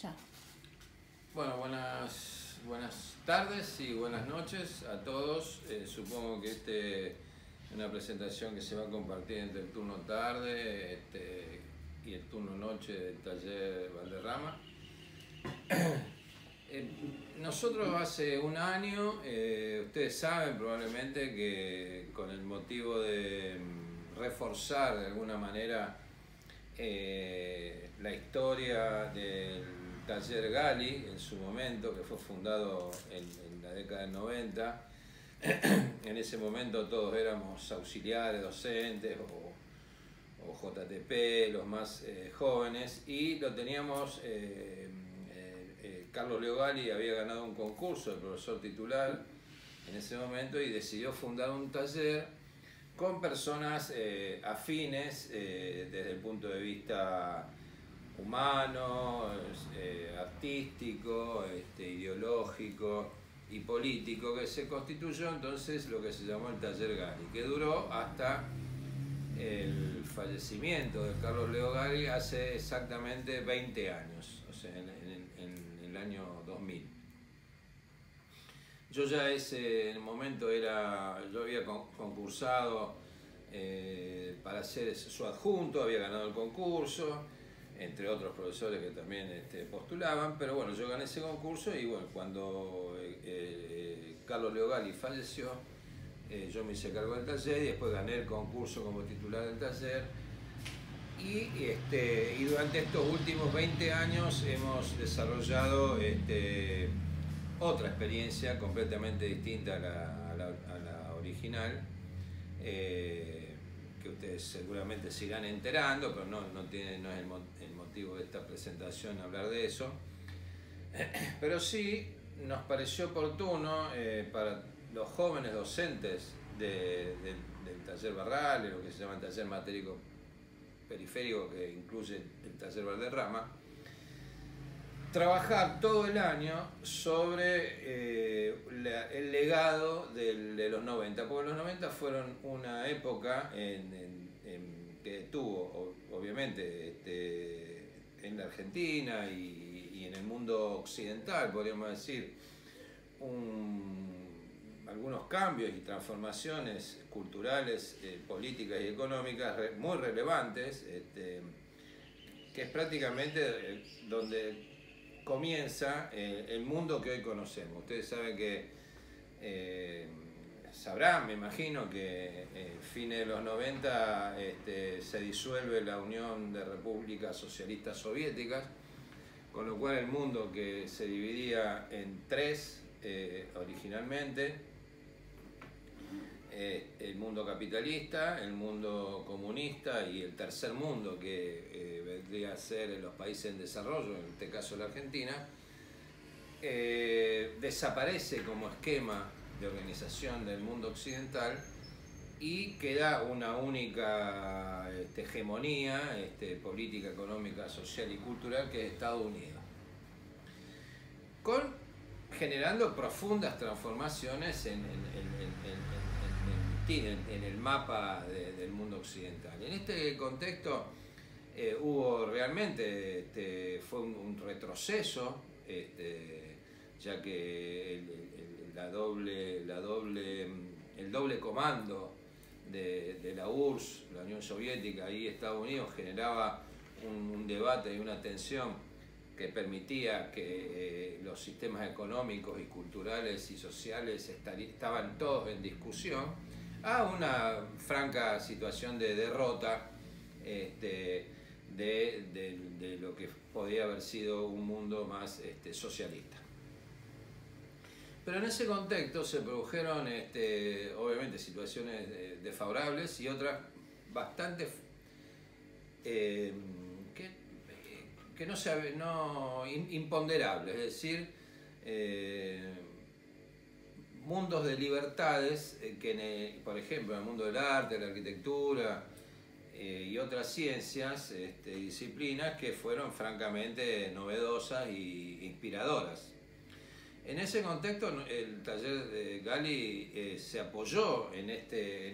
Ya. Bueno, buenas tardes y buenas noches a todos. Supongo que es una presentación que se va a compartir entre el turno tarde y el turno noche del taller Valderrama. Nosotros hace un año, ustedes saben probablemente que con el motivo de reforzar de alguna manera la historia del taller Gali en su momento, que fue fundado en la década del 90, en ese momento todos éramos auxiliares, docentes o JTP, los más jóvenes, y lo teníamos, Carlos Leo Gali había ganado un concurso de profesor titular en ese momento y decidió fundar un taller con personas afines desde el punto de vista humano, artístico, ideológico y político, que se constituyó entonces lo que se llamó el taller Gali, que duró hasta el fallecimiento de Carlos Leo Gali hace exactamente 20 años, o sea, en el año 2000. Yo ya en el momento yo había concursado para ser su adjunto, había ganado el concurso, entre otros profesores que también postulaban, pero bueno, yo gané ese concurso y bueno, cuando Carlos Leo Gali falleció, yo me hice cargo del taller y después gané el concurso como titular del taller. Y durante estos últimos 20 años hemos desarrollado otra experiencia completamente distinta a la original, que ustedes seguramente se irán enterando, pero no es el motivo de esta presentación hablar de eso. Pero sí nos pareció oportuno para los jóvenes docentes del taller Barral, lo que se llama el taller matérico periférico, que incluye el taller Valderrama, trabajar todo el año sobre el legado de los 90, porque los 90 fueron una época que tuvo, obviamente, en la Argentina y en el mundo occidental, podríamos decir, algunos cambios y transformaciones culturales, políticas y económicas muy relevantes, que es prácticamente donde comienza el mundo que hoy conocemos. Ustedes saben que, sabrán, me imagino, que fines de los 90 se disuelve la Unión de Repúblicas Socialistas Soviéticas, con lo cual el mundo, que se dividía en tres originalmente, el mundo capitalista, el mundo comunista y el tercer mundo, que vendría a ser en los países en desarrollo, en este caso la Argentina, desaparece como esquema de organización del mundo occidental y queda una única hegemonía política, económica, social y cultural, que es Estados Unidos, generando profundas transformaciones en el mapa del mundo occidental. En este contexto hubo realmente, fue un retroceso, ya que el doble comando de la URSS, la Unión Soviética y Estados Unidos, generaba un debate y una tensión que permitía que los sistemas económicos y culturales y sociales estaban todos en discusión, a una franca situación de derrota de lo que podía haber sido un mundo más socialista. Pero en ese contexto se produjeron obviamente situaciones desfavorables y otras bastante imponderables, es decir, mundos de libertades por ejemplo, en el mundo del arte, la arquitectura y otras ciencias, disciplinas que fueron francamente novedosas e inspiradoras. En ese contexto, el taller de Gali se apoyó en este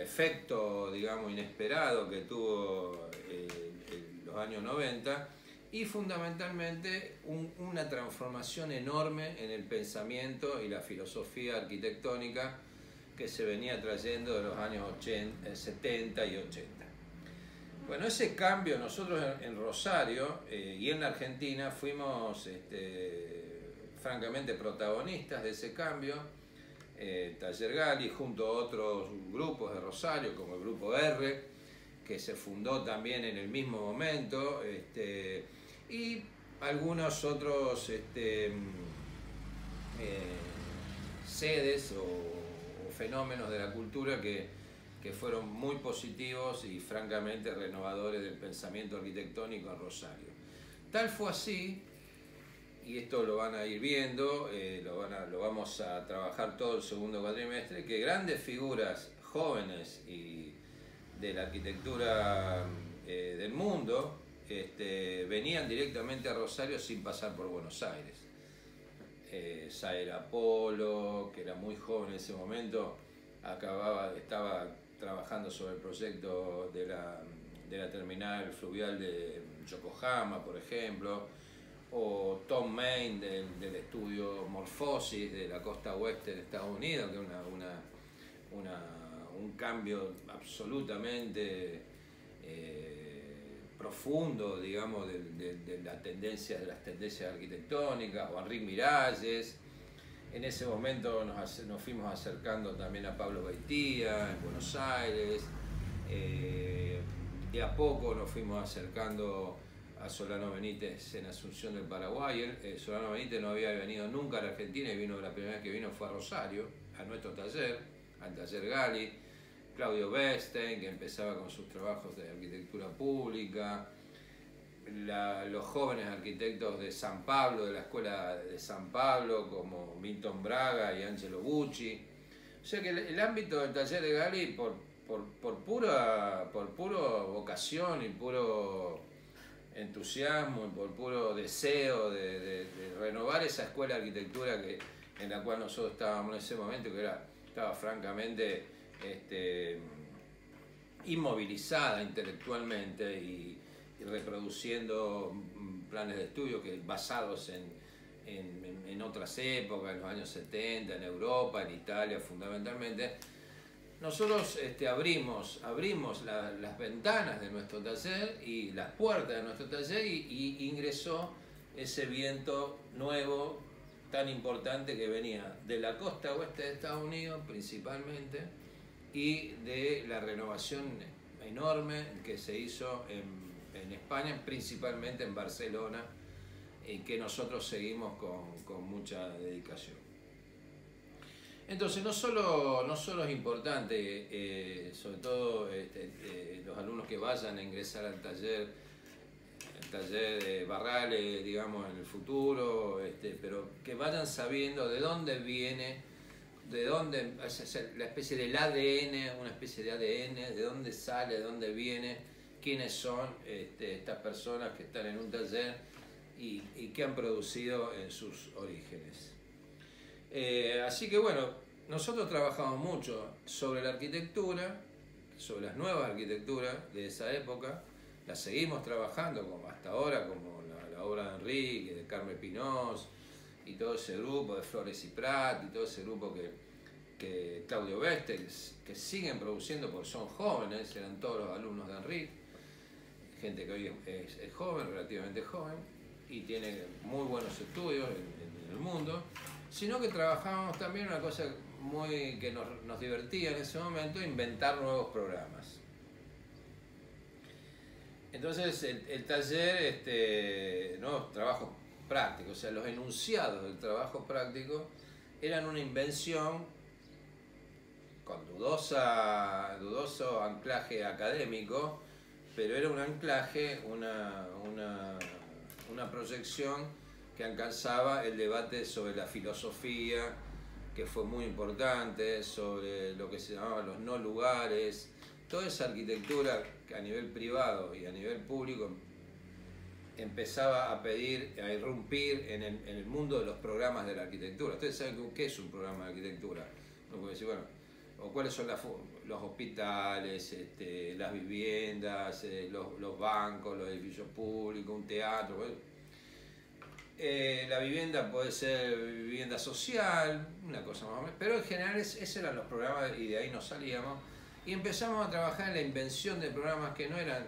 efecto, digamos, inesperado que tuvo los años 90, y fundamentalmente una transformación enorme en el pensamiento y la filosofía arquitectónica que se venía trayendo de los años 70 y 80. Bueno, ese cambio nosotros en Rosario y en la Argentina fuimos francamente protagonistas de ese cambio. Taller Gali junto a otros grupos de Rosario como el Grupo R, que se fundó también en el mismo momento, y algunos otros sedes o fenómenos de la cultura que fueron muy positivos y francamente renovadores del pensamiento arquitectónico en Rosario. Tal fue así, y esto lo van a ir viendo, lo vamos a trabajar todo el segundo cuatrimestre, que grandes figuras jóvenes y de la arquitectura del mundo venían directamente a Rosario sin pasar por Buenos Aires. Saer Apolo, que era muy joven en ese momento, estaba trabajando sobre el proyecto de la terminal fluvial de Yokohama, por ejemplo, o Tom Main del estudio Morphosis de la costa oeste de Estados Unidos, que es un cambio absolutamente profundo, digamos, de las tendencias arquitectónicas, o Enrique Miralles. En ese momento nos fuimos acercando también a Pablo Baitía en Buenos Aires, de a poco nos fuimos acercando a Solano Benítez en Asunción del Paraguay. Solano Benítez no había venido nunca a la Argentina, y la primera vez que vino fue a Rosario, a nuestro taller, al Taller Gali. Claudio Bestein, que empezaba con sus trabajos de arquitectura pública, los jóvenes arquitectos de San Pablo, de la escuela de San Pablo, como Milton Braga y Angelo Bucci. O sea que el ámbito del Taller de Gali, por pura vocación y puro entusiasmo y por puro deseo de renovar esa escuela de arquitectura en la cual nosotros estábamos en ese momento, que estaba francamente inmovilizada intelectualmente y reproduciendo planes de estudio basados en otras épocas, en los años 70, en Europa, en Italia fundamentalmente. Nosotros abrimos las ventanas de nuestro taller y las puertas de nuestro taller, y ingresó ese viento nuevo tan importante que venía de la costa oeste de Estados Unidos principalmente, y de la renovación enorme que se hizo en España, principalmente en Barcelona, y que nosotros seguimos con mucha dedicación. Entonces no solo es importante, sobre todo los alumnos que vayan a ingresar al taller de Barrales, digamos, en el futuro, pero que vayan sabiendo de dónde viene, la especie del ADN, una especie de ADN, de dónde sale, de dónde viene, quiénes son estas personas que están en un taller y qué han producido en sus orígenes. Así que bueno, nosotros trabajamos mucho sobre la arquitectura, sobre las nuevas arquitecturas de esa época. Las seguimos trabajando como hasta ahora, como la obra de Enrique, de Carmen Pinós, y todo ese grupo de Flores y Prat, y todo ese grupo que Claudio Beste, que siguen produciendo porque son jóvenes, eran todos los alumnos de Enrique, gente que hoy es joven, relativamente joven, y tiene muy buenos estudios en el mundo, sino que trabajábamos también una cosa que nos divertía en ese momento, inventar nuevos programas. Entonces el taller, nuevos trabajos prácticos, o sea, los enunciados del trabajo práctico eran una invención con dudoso anclaje académico, pero era un anclaje, una proyección que alcanzaba el debate sobre la filosofía, que fue muy importante, sobre lo que se llamaban los no lugares, toda esa arquitectura que a nivel privado y a nivel público empezaba a irrumpir en el mundo de los programas de la arquitectura. Ustedes saben qué es un programa de arquitectura. Uno puede decir, bueno, o cuáles son los hospitales, las viviendas, los bancos, los edificios públicos, un teatro. La vivienda puede ser vivienda social, una cosa más o menos, pero en general esos eran los programas y de ahí nos salíamos. Y empezamos a trabajar en la invención de programas que no eran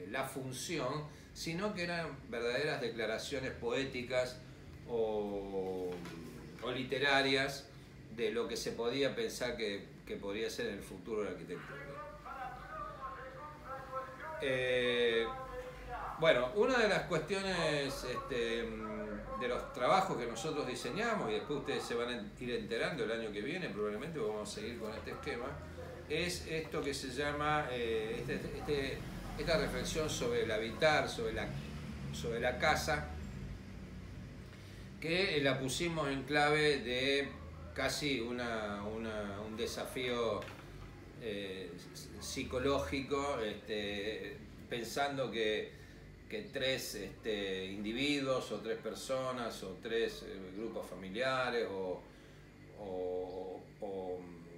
la función, sino que eran verdaderas declaraciones poéticas o literarias de lo que se podía pensar que podría ser el futuro de la arquitectura. Bueno, una de las cuestiones de los trabajos que nosotros diseñamos, y después ustedes se van a ir enterando el año que viene, probablemente vamos a seguir con este esquema, es esto que se llama esta reflexión sobre el habitar, sobre la casa, que la pusimos en clave de casi un desafío psicológico, pensando que tres individuos o tres personas o tres grupos familiares o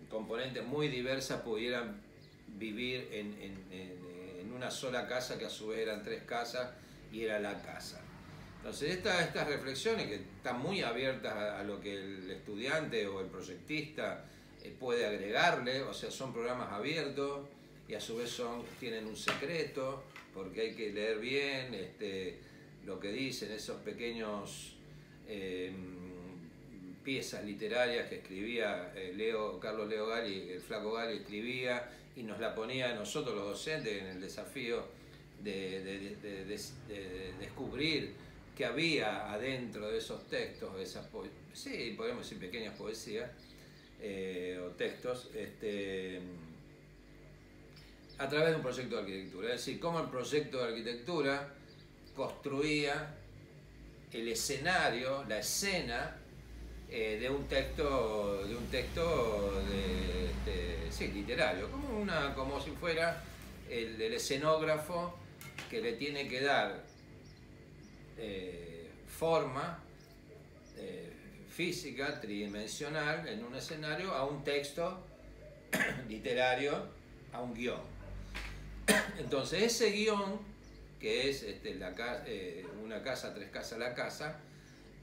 componentes muy diversas pudieran vivir en una sola casa, que a su vez eran tres casas y era la casa. Entonces estas reflexiones, que están muy abiertas a lo que el estudiante o el proyectista puede agregarle, o sea, son programas abiertos y a su vez tienen un secreto, porque hay que leer bien lo que dicen esos pequeños piezas literarias que escribía Carlos Leo Gali, el Flaco Gali escribía y nos la ponía a nosotros los docentes en el desafío de descubrir qué había adentro de esos textos, sí, podemos decir pequeñas poesías o textos, a través de un proyecto de arquitectura. Es decir, cómo el proyecto de arquitectura construía el escenario, la escena de un texto sí, literario, como si fuera el escenógrafo que le tiene que dar forma física, tridimensional, en un escenario, a un texto literario, a un guión. Entonces ese guión, que es una casa, tres casas, la casa,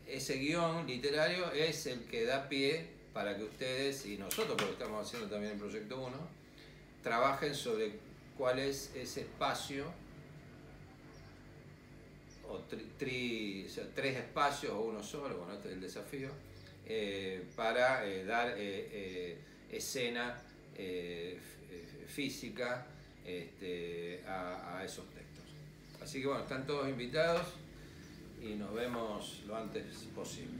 ese guión literario es el que da pie para que ustedes, y nosotros, porque estamos haciendo también el Proyecto 1, trabajen sobre cuál es ese espacio, o tres espacios o uno solo, bueno, este es el desafío, para dar escena física a esos textos. Así que bueno, están todos invitados y nos vemos lo antes posible.